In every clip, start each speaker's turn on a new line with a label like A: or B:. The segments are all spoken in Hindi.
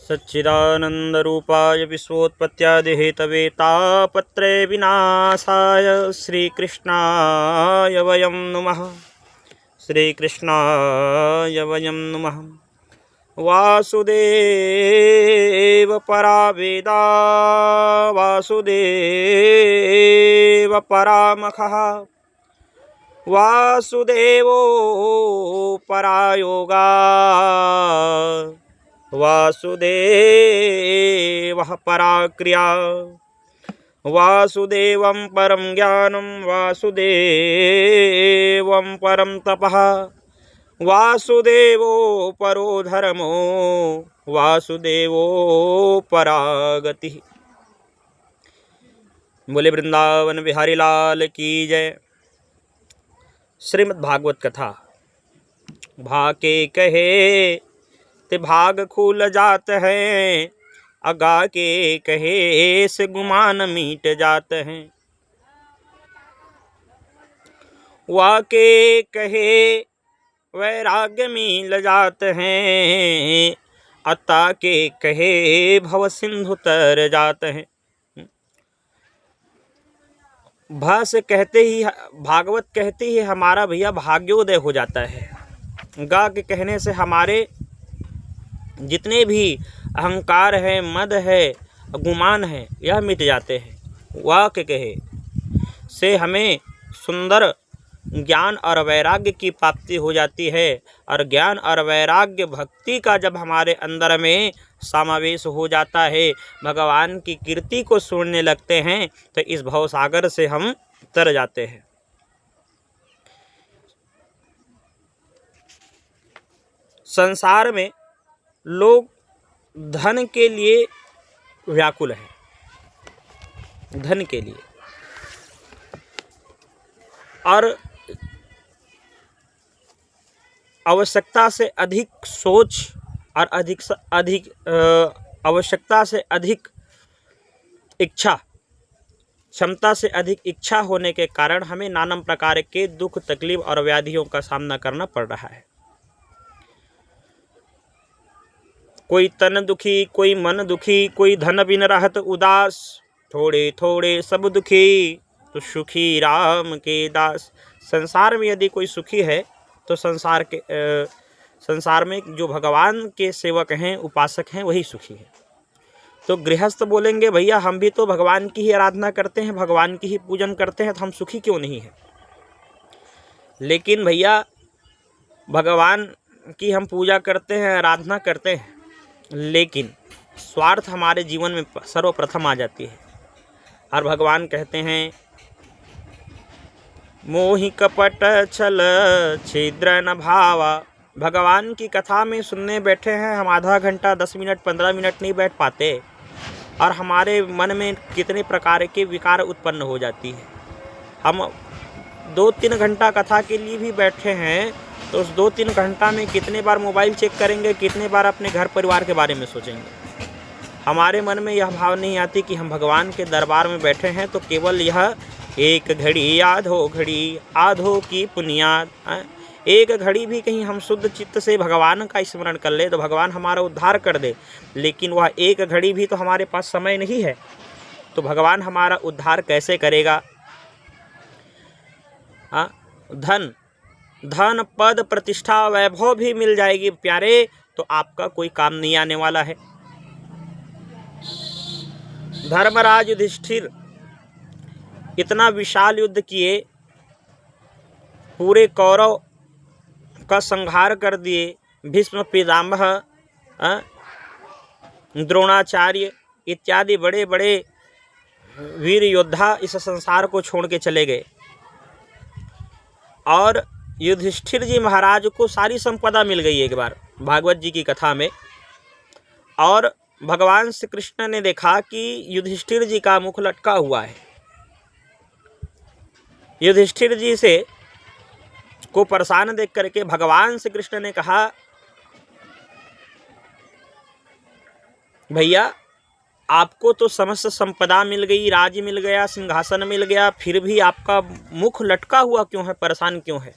A: सच्चिदानन्दरूपाय विश्वोत्पत्त्यादिहेतवे तापत्रय विनाशाय श्रीकृष्णाय वयं नुमः। श्रीकृष्णाय वयं नुमः। वासुदेव परावेदा वासुदेव परामखः वासुदेवो परायोगा वासुदेवः पराक्रिया वासुदेवं परं ज्ञानं वासुदेवं परं तपः वासुदेवो परो धर्मो वासुदेवो परागतिः। बोले वृंदावन बिहारी लाल की जय। श्रीमद् भागवत कथा। भाके कहे ते भाग खुल जात है, अगा के कहे से गुमान मीट जात हैं। वाके कहे वैराग्य मिल जात हैं, अता के कहे भव सिंधु तर जात हैं। भास कहते ही भागवत कहते ही हमारा भैया भाग्योदय हो जाता है। गा के कहने से हमारे जितने भी अहंकार है, मद है, गुमान है, यह मिट जाते हैं। वाक कहे से हमें सुंदर ज्ञान और वैराग्य की प्राप्ति हो जाती है। और ज्ञान और वैराग्य भक्ति का जब हमारे अंदर में समावेश हो जाता है, भगवान की कीर्ति को सुनने लगते हैं, तो इस भवसागर से हम तर जाते हैं। संसार में लोग धन के लिए व्याकुल हैं, धन के लिए, और आवश्यकता से अधिक सोच और अधिक आवश्यकता से अधिक इच्छा, क्षमता से अधिक इच्छा होने के कारण हमें नाना प्रकार के दुख, तकलीफ और व्याधियों का सामना करना पड़ रहा है। कोई तन दुखी, कोई मन दुखी, कोई धन बिन रहत उदास, थोड़े थोड़े सब दुखी तो सुखी राम के दास। संसार में यदि कोई सुखी है तो संसार में जो भगवान के सेवक हैं, उपासक हैं, वही सुखी है। तो गृहस्थ बोलेंगे भैया हम भी तो भगवान की ही आराधना करते हैं, भगवान की ही पूजन करते हैं, तो हम सुखी क्यों नहीं हैं। लेकिन भैया भगवान की हम पूजा करते हैं, आराधना करते हैं, लेकिन स्वार्थ हमारे जीवन में सर्वप्रथम आ जाती है। और भगवान कहते हैं मोहि कपट छल छिद्र न भावा। भगवान की कथा में सुनने बैठे हैं हम, आधा घंटा, 10 मिनट, 15 मिनट नहीं बैठ पाते, और हमारे मन में कितने प्रकार के विकार उत्पन्न हो जाती है। हम 2-3 घंटा कथा के लिए भी बैठे हैं, तो उस 2-3 घंटा में कितने बार मोबाइल चेक करेंगे, कितने बार अपने घर परिवार के बारे में सोचेंगे। हमारे मन में यह भाव नहीं आती कि हम भगवान के दरबार में बैठे हैं, तो केवल यह एक घड़ी आधो घड़ी आधो की पुनियाद, एक घड़ी भी कहीं हम शुद्ध चित्त से भगवान का स्मरण कर ले तो भगवान हमारा उद्धार कर दे। लेकिन वह एक घड़ी भी तो हमारे पास समय नहीं है, तो भगवान हमारा उद्धार कैसे करेगा। धन पद प्रतिष्ठा वैभव भी मिल जाएगी प्यारे, तो आपका कोई काम नहीं आने वाला है। धर्मराज युधिष्ठिर इतना विशाल युद्ध किए, पूरे कौरव का संहार कर दिए। भीष्म, पितामह, द्रोणाचार्य इत्यादि बड़े बड़े वीर योद्धा इस संसार को छोड़ के चले गए, और युधिष्ठिर जी महाराज को सारी संपदा मिल गई एक बार भागवत जी की कथा में। और भगवान श्री कृष्ण ने देखा कि युधिष्ठिर जी का मुख लटका हुआ है। युधिष्ठिर जी से को परेशान देख करके भगवान श्री कृष्ण ने कहा भैया आपको तो समस्त संपदा मिल गई, राज्य मिल गया, सिंहासन मिल गया, फिर भी आपका मुख लटका हुआ क्यों है, परेशान क्यों है।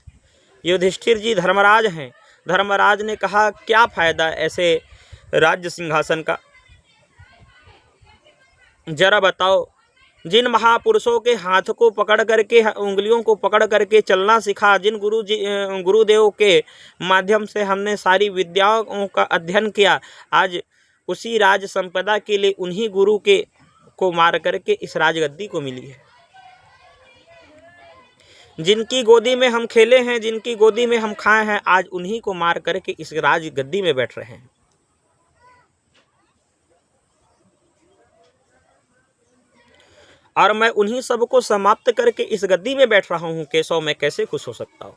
A: युधिष्ठिर जी धर्मराज हैं। धर्मराज ने कहा क्या फ़ायदा ऐसे राज्य सिंहासन का। जरा बताओ, जिन महापुरुषों के हाथ को पकड़ करके, उंगलियों को पकड़ करके चलना सिखा, जिन गुरुदेव के माध्यम से हमने सारी विद्याओं का अध्ययन किया, आज उसी राज संपदा के लिए उन्हीं गुरु के को मार करके इस राजगद्दी को मिली है। जिनकी गोदी में हम खेले हैं, जिनकी गोदी में हम खाए हैं, आज उन्हीं को मार करके इस राजगद्दी में बैठ रहे हैं। और मैं उन्हीं सबको समाप्त करके इस गद्दी में बैठ रहा हूं। केशव, मैं कैसे खुश हो सकता हूं?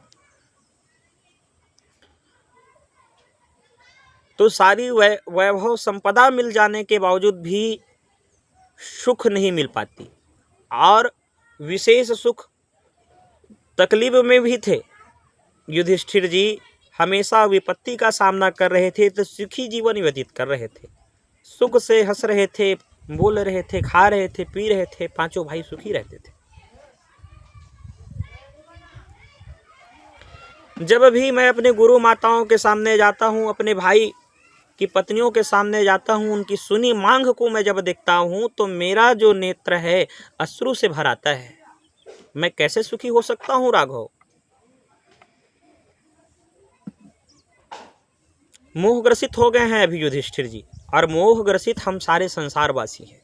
A: तो सारी वैभव संपदा मिल जाने के बावजूद भी सुख नहीं मिल पाती, और विशेष सुख तकलीफ में भी थे। युधिष्ठिर जी हमेशा विपत्ति का सामना कर रहे थे तो सुखी जीवन व्यतीत कर रहे थे, सुख से हंस रहे थे, बोल रहे थे, खा रहे थे, पी रहे थे, पांचों भाई सुखी रहते थे। जब भी मैं अपने गुरु माताओं के सामने जाता हूँ, अपने भाई की पत्नियों के सामने जाता हूँ, उनकी सुनी मांग को मैं जब देखता हूँ तो मेरा जो नेत्र है अश्रु से भर आता है। मैं कैसे सुखी हो सकता हूँ राघव? मोहग्रसित हो गए हैं अभी युधिष्ठिर जी, और मोहग्रसित हम सारे संसारवासी हैं।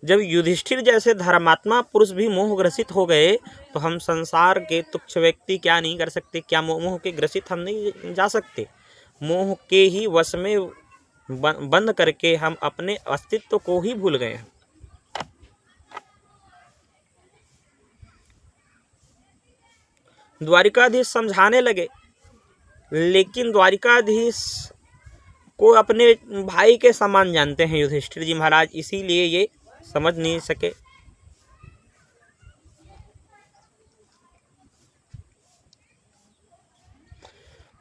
A: जब युधिष्ठिर जैसे धर्मात्मा पुरुष भी मोहग्रसित हो गए तो हम संसार के तुच्छ व्यक्ति क्या नहीं कर सकते? क्या मोह के ग्रसित हम नहीं जा सकते? मोह के ही वश में बंद करके हम अपने अस्तित्व को ही भूल गए हैं। द्वारिकाधीश समझाने लगे, लेकिन द्वारिकाधीश को अपने भाई के समान जानते हैं युधिष्ठिर जी महाराज, इसीलिए ये समझ नहीं सके।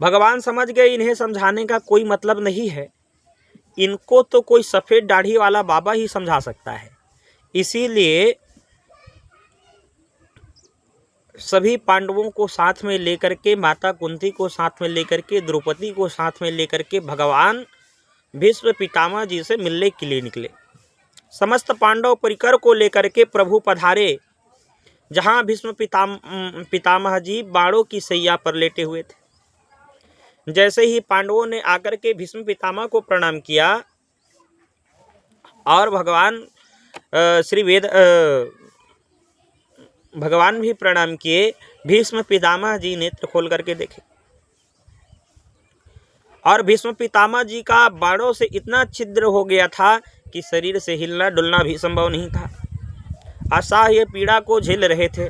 A: भगवान समझ गए इन्हें समझाने का कोई मतलब नहीं है, इनको तो कोई सफेद दाढ़ी वाला बाबा ही समझा सकता है। इसीलिए सभी पांडवों को साथ में लेकर के, माता कुंती को साथ में लेकर के, द्रौपदी को साथ में लेकर के भगवान भीष्म पितामह जी से मिलने के लिए निकले। समस्त पांडव परिकर को लेकर के प्रभु पधारे, जहां भीष्म पितामह जी बाणों की सैया पर लेटे हुए थे। जैसे ही पांडवों ने आकर के भीष्म पितामह को प्रणाम किया और भगवान भी प्रणाम किए, भीष्म पितामह जी नेत्र खोल करके देखे और भीष्म पितामह जी का बाणों से इतना छिद्र हो गया था कि शरीर से हिलना डुलना भी संभव नहीं था। असह्य पीड़ा को झेल रहे थे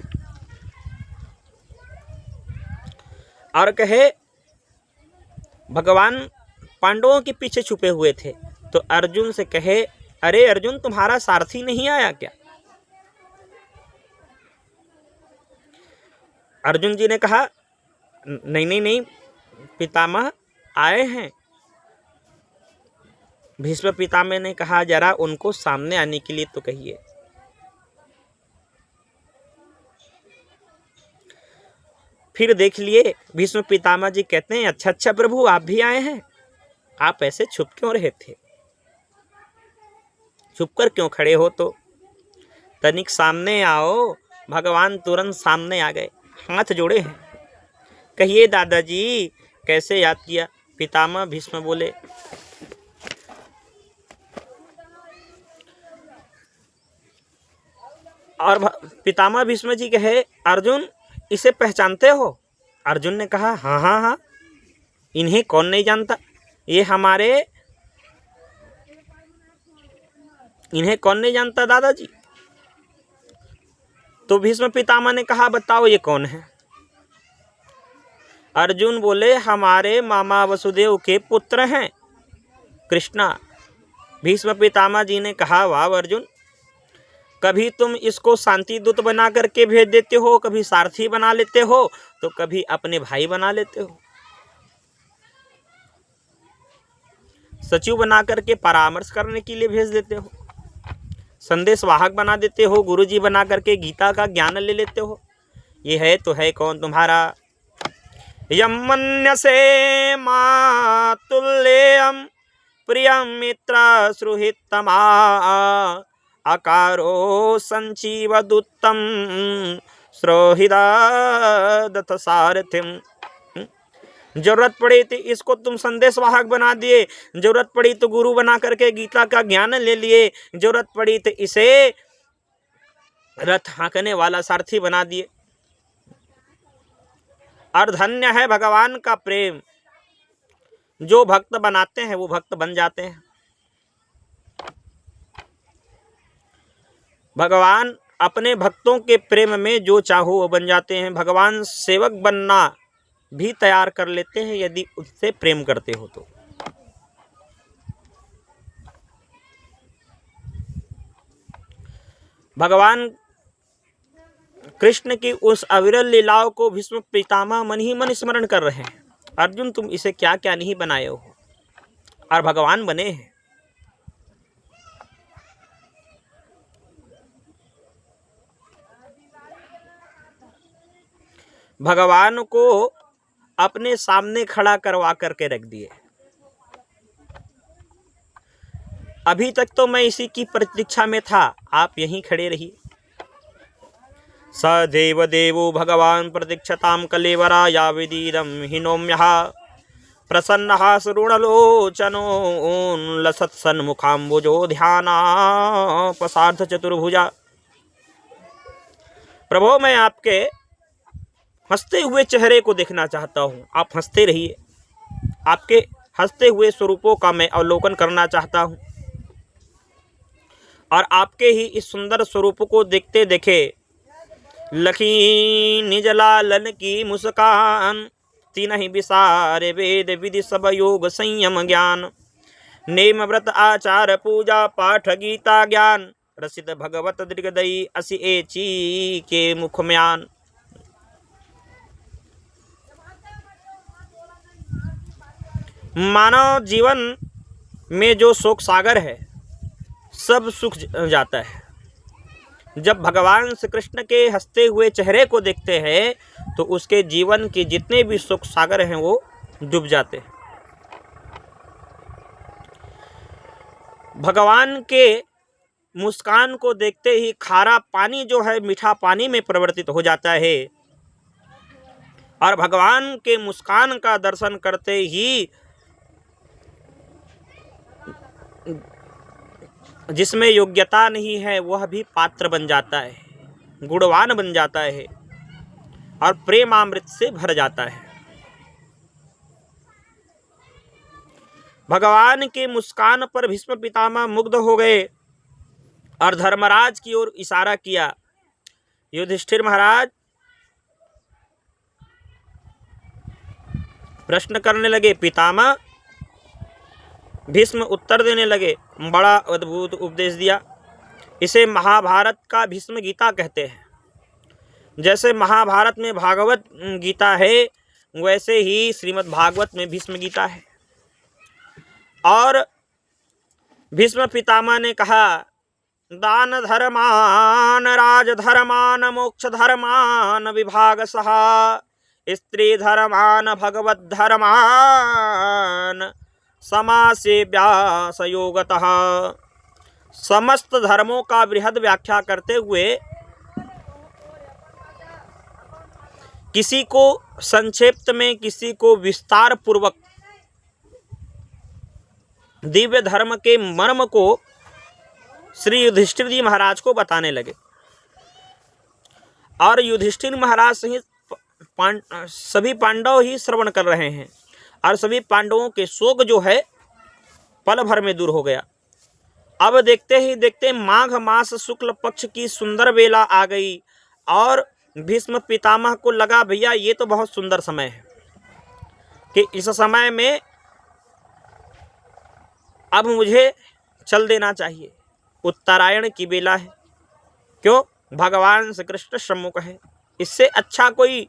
A: और कहे भगवान पांडवों के पीछे छुपे हुए थे। तो अर्जुन से कहे, अरे अर्जुन, तुम्हारा सारथी नहीं आया क्या? अर्जुन जी ने कहा, नहीं पितामह आए हैं। भीष्म पितामह ने कहा, जरा उनको सामने आने के लिए तो कहिए। फिर देख लिए भीष्म पितामह जी कहते हैं, अच्छा प्रभु, आप भी आए हैं। आप ऐसे छुप क्यों रहे थे? छुप कर क्यों खड़े हो? तो तनिक सामने आओ। भगवान तुरंत सामने आ गए, हाथ जोड़े हैं। कहिए दादाजी, कैसे याद किया? पितामह भीष्म बोले, और पितामह भीष्म जी कहे, अर्जुन, इसे पहचानते हो? अर्जुन ने कहा, हाँ, इन्हें कौन नहीं जानता? इन्हें कौन नहीं जानता दादाजी? तो भीष्म पितामह ने कहा, बताओ ये कौन है? अर्जुन बोले, हमारे मामा वसुदेव के पुत्र हैं, कृष्णा। भीष्म पितामह जी ने कहा, वाह अर्जुन, कभी तुम इसको शांति दूत बना करके भेज देते हो, कभी सारथी बना लेते हो, तो कभी अपने भाई बना लेते हो, सचिव बना करके परामर्श करने के लिए भेज देते हो, संदेश वाहक बना देते हो, गुरुजी बना करके गीता का ज्ञान ले लेते हो। ये है तो है कौन तुम्हारा? यम मन्यसे मातुल्यम प्रियं मित्र सुहृत्तमा अकारो संजीवदुत्तम श्रोहिदथ सारथिम। जरूरत पड़ी तो इसको तुम संदेश वाहक बना दिए, जरूरत पड़ी तो गुरु बना करके गीता का ज्ञान ले लिए, जरूरत पड़ी तो इसे रथ हाँकने वाला सारथी बना दिए। और धन्य है भगवान का प्रेम, जो भक्त बनाते हैं वो भक्त बन जाते हैं। भगवान अपने भक्तों के प्रेम में जो चाहो वो बन जाते हैं। भगवान सेवक बनना भी तैयार कर लेते हैं यदि उससे प्रेम करते हो तो। भगवान कृष्ण की उस अविरल लीलाओं को भीष्म पितामह मन ही मन स्मरण कर रहे हैं। अर्जुन तुम इसे क्या क्या नहीं बनाए हो, और भगवान बने हैं। भगवान को अपने सामने खड़ा करवा करके रख दिए। अभी तक तो मैं इसी की प्रतीक्षा में था, आप यहीं खड़े रहिए। सदेव देवो भगवान प्रतीक्षतां कलेवरा यावदीरं हिनोम्यः प्रसन्नः सुरुणलोचनो लसत्सन्मुखाम्बुजो ध्यानापसार्ध चतुर्भुजा। प्रभो मैं आपके हंसते हुए चेहरे को देखना चाहता हूँ, आप हंसते रहिए। आपके हंसते हुए स्वरूपों का मैं अवलोकन करना चाहता हूँ, और आपके ही इस सुंदर स्वरूप को देखते देखे लखी निज लालन की मुस्कान। तीनहि विसारे वेद विधि सब योग संयम ज्ञान। नेम व्रत आचार पूजा पाठ गीता ज्ञान। रसित भगवत दृगदयी असि एची के मुख म्यान। मानव जीवन में जो शोक सागर है सब सूख जाता है। जब भगवान श्री कृष्ण के हंसते हुए चेहरे को देखते हैं तो उसके जीवन के जितने भी शोक सागर हैं वो डूब जाते हैं। भगवान के मुस्कान को देखते ही खारा पानी जो है मीठा पानी में परिवर्तित हो जाता है, और भगवान के मुस्कान का दर्शन करते ही जिसमें योग्यता नहीं है वह भी पात्र बन जाता है, गुणवान बन जाता है, और प्रेमामृत से भर जाता है। भगवान के मुस्कान पर भीष्म पितामह मुग्ध हो गए और धर्मराज की ओर इशारा किया। युधिष्ठिर महाराज प्रश्न करने लगे, पितामह। भीष्म उत्तर देने लगे। बड़ा अद्भुत उपदेश दिया। इसे महाभारत का भीष्म गीता कहते हैं। जैसे महाभारत में भागवत गीता है वैसे ही श्रीमद् भागवत में भीष्म गीता है। और भीष्म पितामह ने कहा, दान धर्मान राजधर्मान मोक्ष धर्मान विभाग सहा स्त्री धर्मान भगवत धर्मान समासे व्यास योगतः। समस्त धर्मों का बृहद व्याख्या करते हुए किसी को संक्षेप में किसी को विस्तार पूर्वक दिव्य धर्म के मर्म को श्री युधिष्ठिर जी महाराज को बताने लगे। और युधिष्ठिर महाराज सहित सभी पांडव ही श्रवण कर रहे हैं, और सभी पांडवों के शोक जो है पल भर में दूर हो गया। अब देखते ही देखते माघ मास शुक्ल पक्ष की सुंदर बेला आ गई, और भीष्म पितामह को लगा भैया ये तो बहुत सुंदर समय है कि इस समय में अब मुझे चल देना चाहिए। उत्तरायण की बेला है, क्यों? भगवान श्री कृष्ण सम्मुख है। इससे अच्छा कोई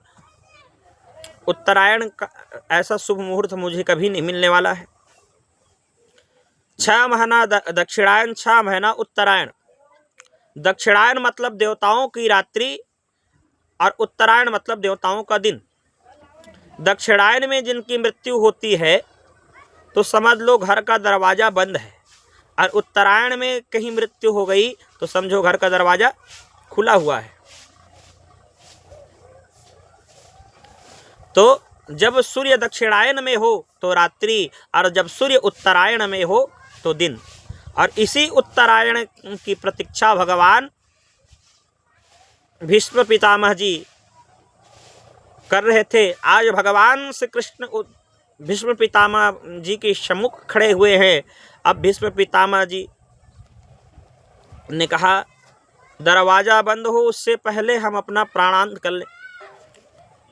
A: उत्तरायण का ऐसा शुभ मुहूर्त मुझे कभी नहीं मिलने वाला है। 6 महीना दक्षिणायन, 6 महीना उत्तरायण। दक्षिणायन मतलब देवताओं की रात्रि और उत्तरायण मतलब देवताओं का दिन। दक्षिणायन में जिनकी मृत्यु होती है तो समझ लो घर का दरवाज़ा बंद है, और उत्तरायण में कहीं मृत्यु हो गई तो समझो घर का दरवाज़ा खुला हुआ है। तो जब सूर्य दक्षिणायन में हो तो रात्रि, और जब सूर्य उत्तरायण में हो तो दिन। और इसी उत्तरायण की प्रतीक्षा भगवान भीष्म पितामह जी कर रहे थे। आज भगवान श्री कृष्ण भीष्म पितामह जी के सम्मुख खड़े हुए हैं। अब भीष्म पितामह जी ने कहा दरवाज़ा बंद हो उससे पहले हम अपना प्राणांत कर लें,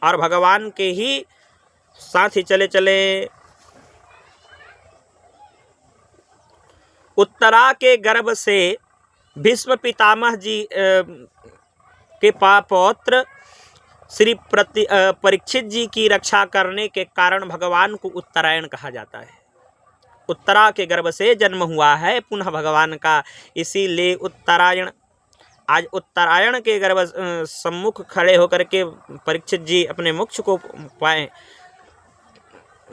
A: और भगवान के ही साथ ही चले चले। उत्तरा के गर्भ से भीष्म पितामह जी के पौत्र श्री परीक्षित जी की रक्षा करने के कारण भगवान को उत्तरायण कहा जाता है। उत्तरा के गर्भ से जन्म हुआ है पुनः भगवान का, इसीलिए उत्तरायण। आज उत्तरायण के गर्भ सम्मुख खड़े होकर के परीक्षित जी अपने मोक्ष को पाए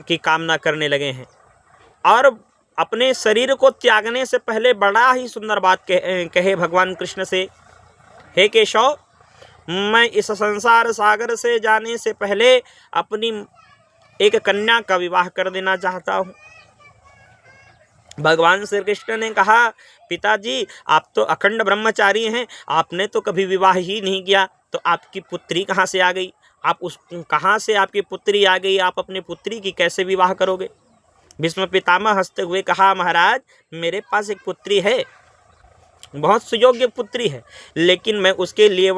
A: की कामना करने लगे हैं। और अपने शरीर को त्यागने से पहले बड़ा ही सुंदर बात कहे भगवान कृष्ण से, हे केशव, मैं इस संसार सागर से जाने से पहले अपनी एक कन्या का विवाह कर देना चाहता हूँ। भगवान श्री कृष्ण ने कहा पिताजी आप तो अखंड ब्रह्मचारी हैं, आपने तो कभी विवाह ही नहीं किया, तो आपकी पुत्री कहाँ से आ गई? कहाँ से आपकी पुत्री आ गई? आप अपनी पुत्री की कैसे विवाह करोगे? भीष्म पितामह हंसते हुए कहा महाराज मेरे पास एक पुत्री है, बहुत सुयोग्य पुत्री है, लेकिन मैं उसके लिए